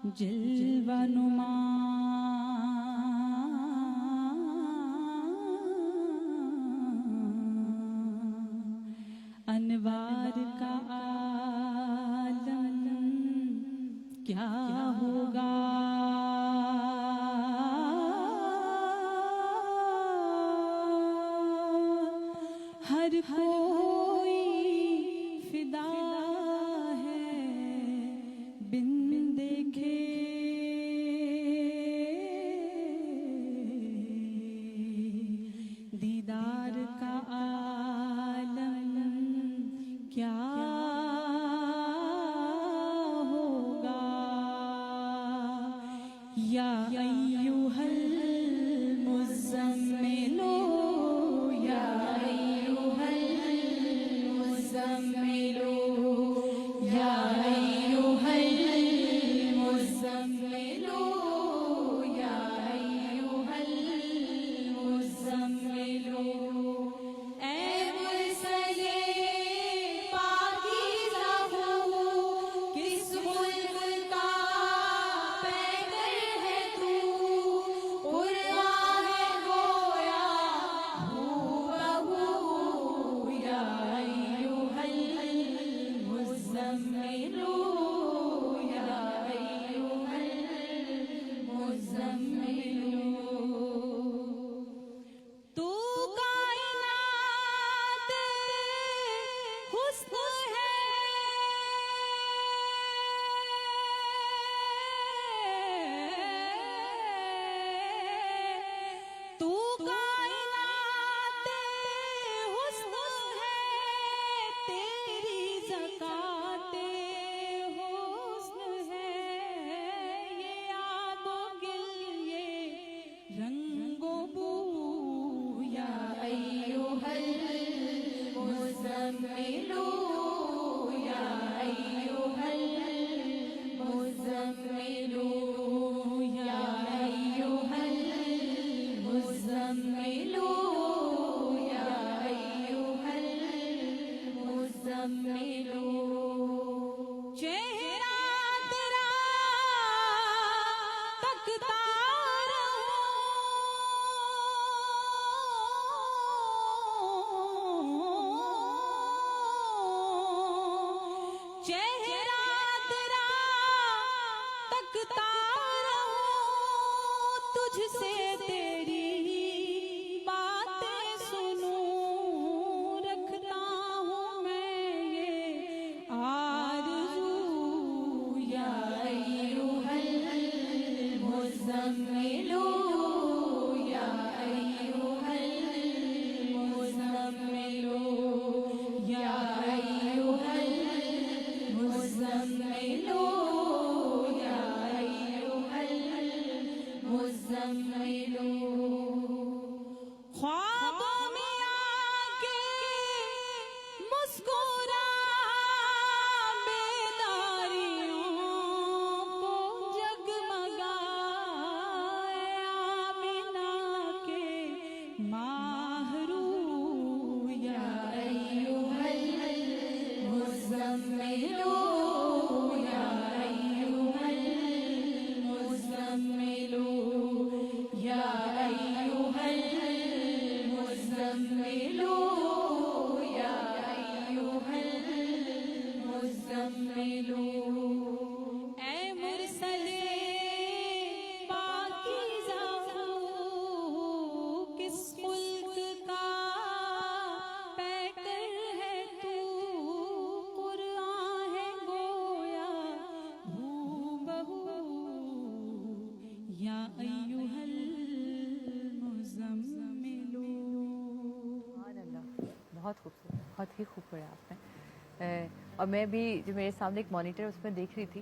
जिल्वनुमा अनवार का आलम क्या होगा। हर कोई फिदा है बिन देखे, दीदार का आलम क्या होगा। या अय्युहल मुज़म्मिलो, या अय्युहल मुज़म्मिलो, या अय्युहल मुज़म्मिलो, या अय्युहल मुज़म्मिलो। मुज़म्मिलो, या अय्युहल मुज़म्मिलो, या अय्युहल मुज़म्मिलो, या अय्युहल मुज़म्मिलो। चेहरा तेरा तकता चेहरा तेरा तकता रहूं, तुझसे तेरी बातें सुनूं। रखता हूँ मैं ये आरज़ू, या अय्युहल मुज़म्मिलो, या अय्युहल मुज़म्मिलो, या अय्युहल मुज़म्मिलो, या अय्युहल मुज़म्मिलो। ख्वाबों में आके मुस्कुरा, बेदारियों को जगमगाए। आमिना के माहरू, या अय्युहल मुज़म्मिलो, या अय्युहल मुज़म्मिलो, या अय्युहल मुज़म्मिलो, या अय्युहल मुज़म्मिलो। ऐ मुरसले पाकीज़ा किस मुल्क का पैकर है तू। कुरान है गोया हूबहू, या अय्युहल मुज़म्मिलो। बहुत खूबसूरत, बहुत ही खूब पढ़ा आपने। और मैं भी जो मेरे सामने एक मॉनिटर उसमें देख रही थी